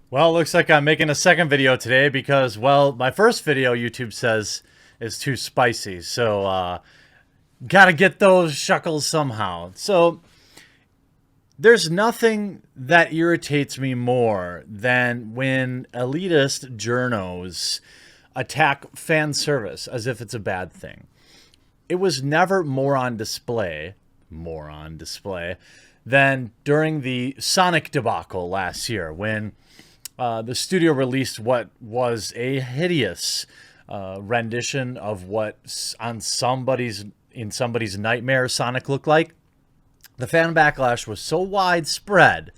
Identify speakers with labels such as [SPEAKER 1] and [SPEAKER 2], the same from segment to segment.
[SPEAKER 1] Well, it looks like I'm making a second video today because, well, my first video YouTube says is too spicy. So, gotta get those shuckles somehow. So, there's nothing that irritates me more than when elitist journos attack fan service as if it's a bad thing. It was never more on display than during the Sonic debacle last year when the studio released what was a hideous rendition of what on somebody's nightmare Sonic looked like. The fan backlash was so widespread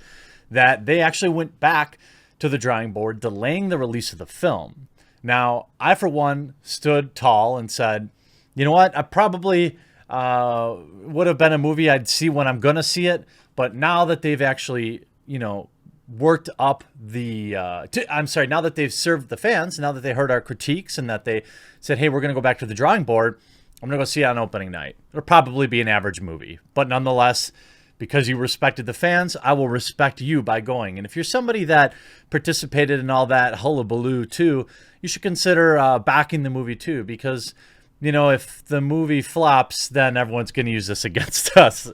[SPEAKER 1] that they actually went back to the drawing board, delaying the release of the film. Now, I, for one, stood tall and said, you know what? I probably would have been a movie I'd see when I'm going to see it. But now that they've actually, worked up now that they've served the fans, now that they heard our critiques and that they said, hey, we're going to go back to the drawing board, I'm going to go see it on opening night. It'll probably be an average movie. But nonetheless, because you respected the fans, I will respect you by going. And if you're somebody that participated in all that hullabaloo too, you should consider backing the movie too. Because, if the movie flops, then everyone's going to use this against us,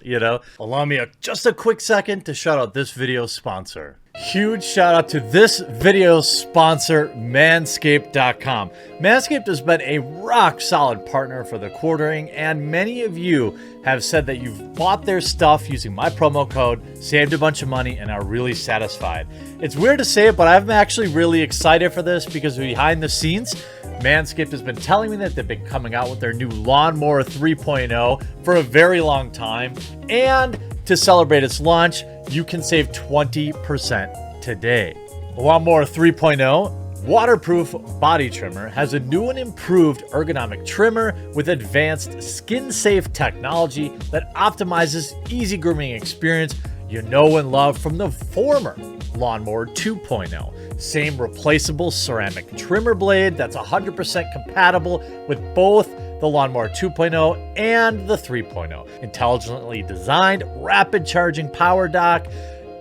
[SPEAKER 1] Allow me just a quick second to shout out this video sponsor. Huge shout out to this video sponsor, Manscaped.com. Manscaped has been a rock solid partner for the quartering, and many of you have said that you've bought their stuff using my promo code, saved a bunch of money, and are really satisfied. It's weird to say it, but I'm actually really excited for this because behind the scenes, Manscaped has been telling me that they've been coming out with their new Lawnmower 3.0 for a very long time, and to celebrate its launch, you can save 20% today. Lawnmower 3.0 waterproof body trimmer has a new and improved ergonomic trimmer with advanced skin-safe technology that optimizes easy grooming experience you know and love from the former Lawnmower 2.0. Same replaceable ceramic trimmer blade that's 100% compatible with both the Lawnmower 2.0 and the 3.0. Intelligently designed, rapid charging power dock,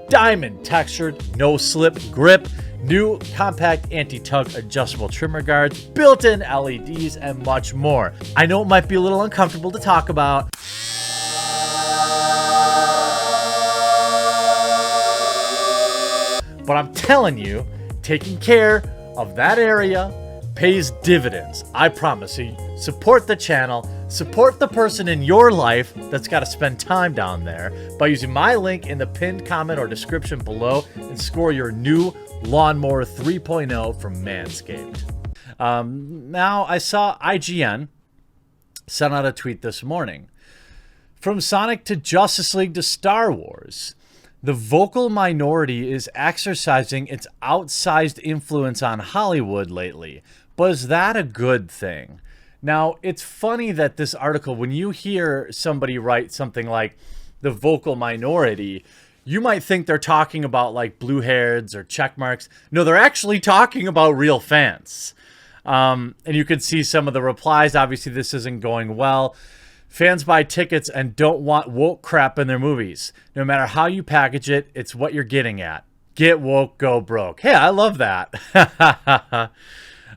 [SPEAKER 1] diamond textured, no slip grip, new compact anti-tug adjustable trimmer guards, built-in LEDs, and much more. I know it might be a little uncomfortable to talk about, but I'm telling you, taking care of that area pays dividends. I promise you. Support the channel, support the person in your life that's got to spend time down there by using my link in the pinned comment or description below and score your new Lawnmower 3.0 from Manscaped. Now, I saw IGN sent out a tweet this morning. From Sonic to Justice League to Star Wars, the vocal minority is exercising its outsized influence on Hollywood lately. But is that a good thing? Now, it's funny that this article, when you hear somebody write something like the vocal minority, you might think they're talking about like blue-hairs or check marks. No, they're actually talking about real fans. And you can see some of the replies. Obviously, this isn't going well. Fans buy tickets and don't want woke crap in their movies. No matter how you package it, it's what you're getting at. Get woke, go broke. Hey, I love that.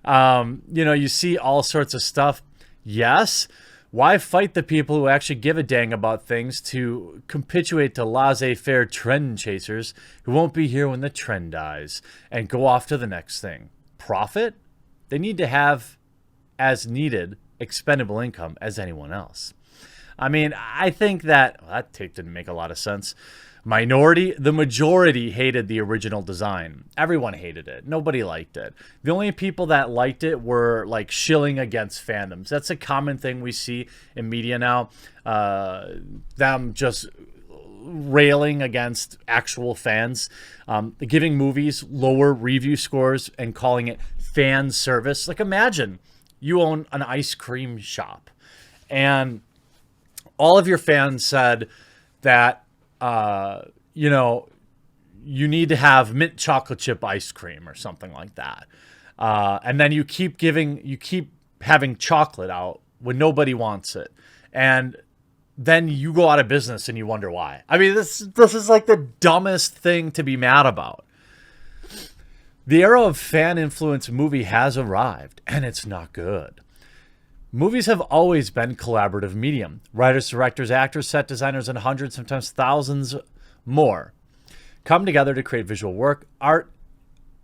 [SPEAKER 1] You see all sorts of stuff. Yes. Why fight the people who actually give a dang about things to capitulate to laissez-faire trend chasers who won't be here when the trend dies and go off to the next thing? Profit? They need to have as needed expendable income as anyone else. I mean, I think that take didn't make a lot of sense. The majority hated the original design. Everyone hated it. Nobody liked it. The only people that liked it were like shilling against fandoms. That's a common thing we see in media now. Them just railing against actual fans, giving movies lower review scores and calling it fan service. Like, imagine you own an ice cream shop and all of your fans said that you need to have mint chocolate chip ice cream or something like that. And then you keep having chocolate out when nobody wants it. And then you go out of business and you wonder why. I mean, this is like the dumbest thing to be mad about. The era of fan influence movie has arrived, and it's not good. Movies have always been collaborative medium. Writers, directors, actors, set designers, and hundreds, sometimes thousands more come together to create visual work, art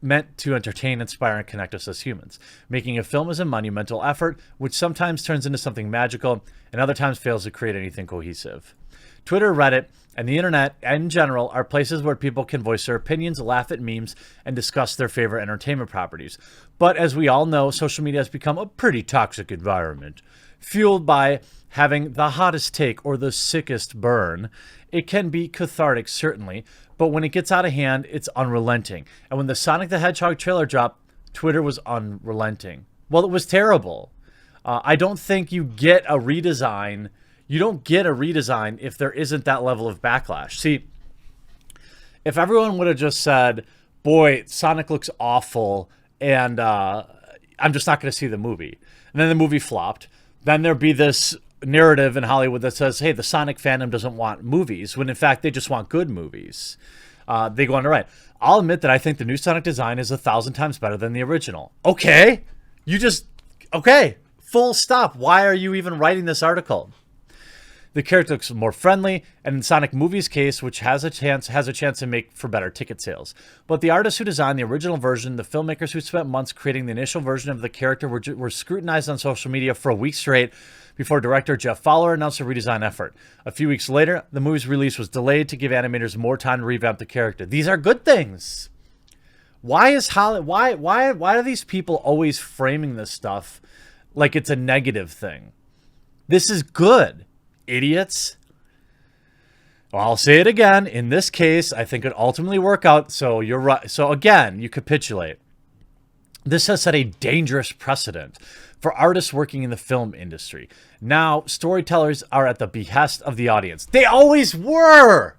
[SPEAKER 1] meant to entertain, inspire, and connect us as humans. Making a film is a monumental effort, which sometimes turns into something magical and other times fails to create anything cohesive. Twitter, Reddit, and the internet in general are places where people can voice their opinions, laugh at memes, and discuss their favorite entertainment properties. But as we all know, social media has become a pretty toxic environment. Fueled by having the hottest take or the sickest burn, it can be cathartic, certainly, but when it gets out of hand, it's unrelenting. And when the Sonic the Hedgehog trailer dropped, Twitter was unrelenting. Well, it was terrible. I don't think you get a redesign. You don't get a redesign if there isn't that level of backlash. See, if everyone would have just said, boy, Sonic looks awful, and I'm just not going to see the movie. And then the movie flopped. Then there'd be this narrative in Hollywood that says, hey, the Sonic fandom doesn't want movies, when in fact they just want good movies. They go on to write, I'll admit that I think the new Sonic design is 1,000 times better than the original. Okay. Okay. Full stop. Why are you even writing this article? The character looks more friendly, and in Sonic Movie's case, which has a chance to make for better ticket sales. But the artists who designed the original version, the filmmakers who spent months creating the initial version of the character were scrutinized on social media for a week straight before director Jeff Fowler announced a redesign effort. A few weeks later, the movie's release was delayed to give animators more time to revamp the character. These are good things. Why are these people always framing this stuff like it's a negative thing? This is good. Idiots. Well, I'll say it again. In this case, I think it ultimately work out. So you're right. So again, you capitulate. This has set a dangerous precedent for artists working in the film industry. Now, storytellers are at the behest of the audience. They always were.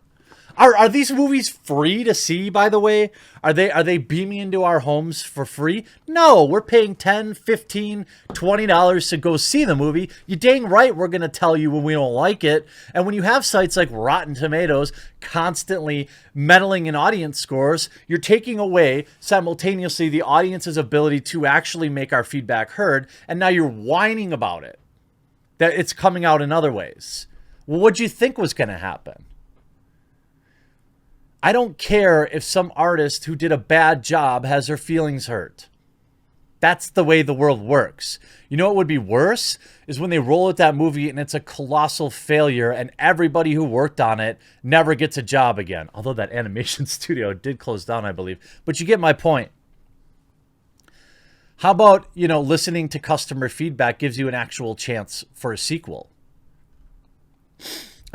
[SPEAKER 1] Are these movies free to see, by the way? Are they beaming into our homes for free? No, we're paying $10, $15, $20 to go see the movie. You dang right we're going to tell you when we don't like it. And when you have sites like Rotten Tomatoes constantly meddling in audience scores, you're taking away simultaneously the audience's ability to actually make our feedback heard. And now you're whining about it, that it's coming out in other ways. Well, what'd you think was going to happen? I don't care if some artist who did a bad job has their feelings hurt. That's the way the world works. You know what would be worse? Is when they roll out that movie and it's a colossal failure and everybody who worked on it never gets a job again. Although that animation studio did close down, I believe. But you get my point. How about, listening to customer feedback gives you an actual chance for a sequel?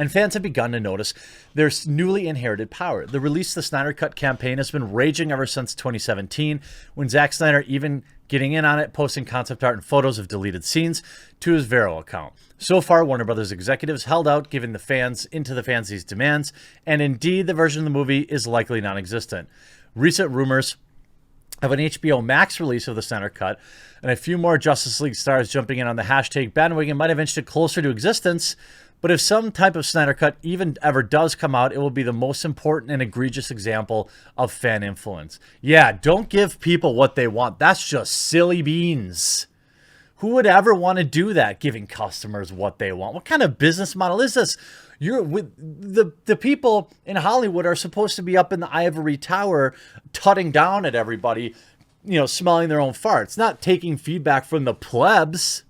[SPEAKER 1] And fans have begun to notice their newly inherited power. The Release the Snyder Cut campaign has been raging ever since 2017, when Zack Snyder even getting in on it, posting concept art and photos of deleted scenes to his Vero account. So far, Warner Brothers executives held out, giving the fans these demands, and indeed, the version of the movie is likely non-existent. Recent rumors of an HBO Max release of the Snyder Cut and a few more Justice League stars jumping in on the hashtag bandwagon might have inched it closer to existence. But if some type of Snyder Cut even ever does come out, it will be the most important and egregious example of fan influence. Yeah, don't give people what they want. That's just silly beans. Who would ever want to do that, giving customers what they want? What kind of business model is this? The people in Hollywood are supposed to be up in the ivory tower tutting down at everybody, smelling their own farts, not taking feedback from the plebs.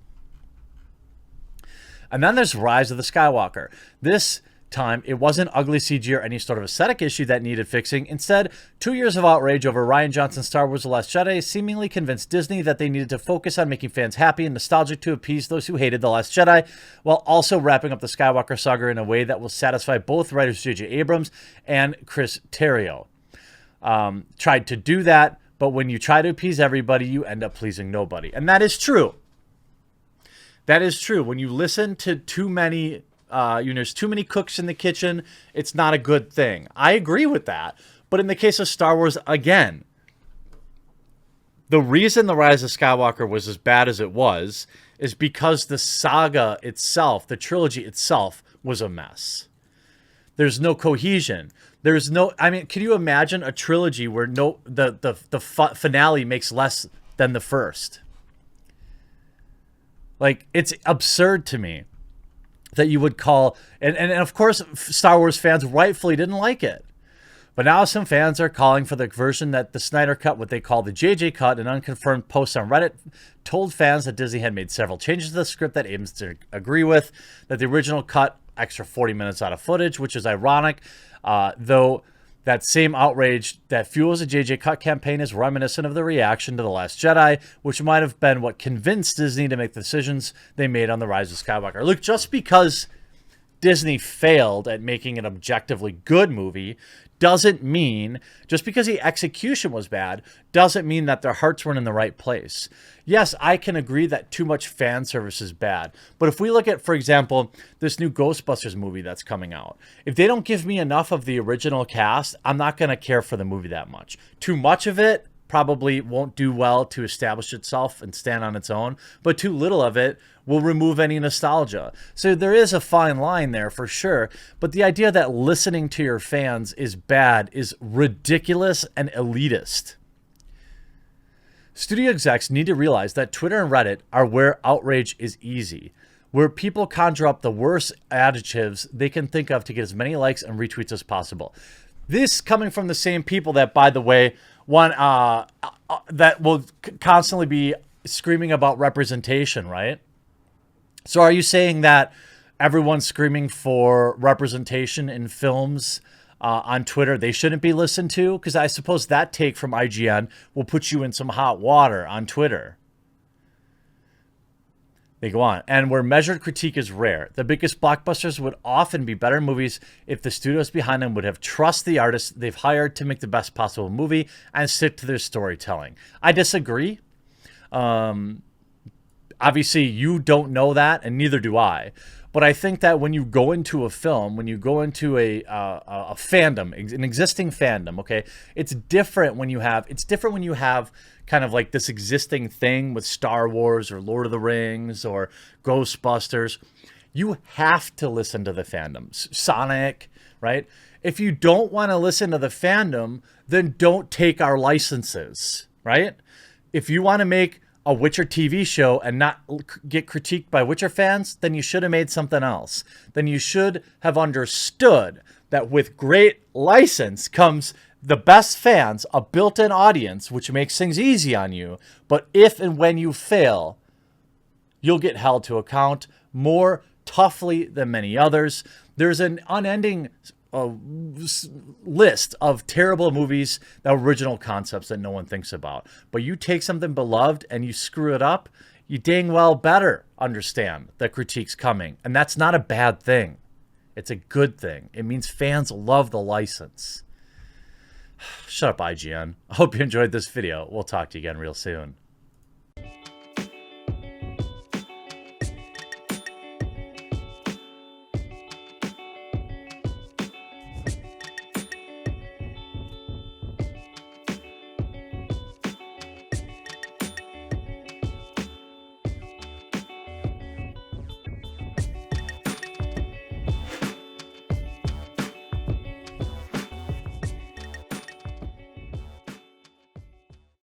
[SPEAKER 1] And then there's Rise of the Skywalker. This time, it wasn't ugly CG or any sort of aesthetic issue that needed fixing. Instead, 2 years of outrage over Rian Johnson's Star Wars The Last Jedi seemingly convinced Disney that they needed to focus on making fans happy and nostalgic to appease those who hated The Last Jedi, while also wrapping up the Skywalker saga in a way that will satisfy both writers J.J. Abrams and Chris Terrio. Tried to do that, but when you try to appease everybody, you end up pleasing nobody. And that is true. That is true. When you listen to too many, there's too many cooks in the kitchen, it's not a good thing. I agree with that. But in the case of Star Wars, again, the reason The Rise of Skywalker was as bad as it was is because the saga itself, the trilogy itself, was a mess. There's no cohesion. There's no, I mean, can you imagine a trilogy where the finale makes less than the first? Like, it's absurd to me that you would call, and of course, Star Wars fans rightfully didn't like it. But now some fans are calling for the version that the Snyder Cut, what they call the JJ Cut, an unconfirmed post on Reddit told fans that Disney had made several changes to the script that Abrams didn't agree with, that the original cut extra 40 minutes out of footage, which is ironic, though that same outrage that fuels the JJ Cut campaign is reminiscent of the reaction to The Last Jedi, which might have been what convinced Disney to make the decisions they made on The Rise of Skywalker. Look, just because Disney failed at making an objectively good movie doesn't mean, just because the execution was bad, doesn't mean that their hearts weren't in the right place. Yes, I can agree that too much fan service is bad. But if we look at, for example, this new Ghostbusters movie that's coming out, if they don't give me enough of the original cast, I'm not going to care for the movie that much. Too much of it probably won't do well to establish itself and stand on its own, but too little of it will remove any nostalgia. So there is a fine line there for sure, but the idea that listening to your fans is bad is ridiculous and elitist. Studio execs need to realize that Twitter and Reddit are where outrage is easy, where people conjure up the worst adjectives they can think of to get as many likes and retweets as possible. This coming from the same people that, by the way, that will constantly be screaming about representation, right? So are you saying that everyone's screaming for representation in films on Twitter, they shouldn't be listened to? Because I suppose that take from IGN will put you in some hot water on Twitter. They go on. And where measured critique is rare, the biggest blockbusters would often be better movies if the studios behind them would have trust the artists they've hired to make the best possible movie and stick to their storytelling. I disagree. Obviously, you don't know that, and neither do I. But I think that when you go into a film, when you go into a fandom, an existing fandom, okay, it's different when you have kind of like this existing thing with Star Wars or Lord of the Rings or Ghostbusters. You have to listen to the fandoms. Sonic, right? If you don't want to listen to the fandom, then don't take our licenses, right? If you want to make a Witcher TV show and not get critiqued by Witcher fans, then you should have made something else. Then you should have understood that with great license comes the best fans, a built-in audience, which makes things easy on you. But if and when you fail, you'll get held to account more toughly than many others. There's an unending list of terrible movies, the original concepts that no one thinks about. But you take something beloved and you screw it up, you dang well better understand the critique's coming. And that's not a bad thing. It's a good thing. It means fans love the license. Shut up, IGN. I hope you enjoyed this video. We'll talk to you again real soon.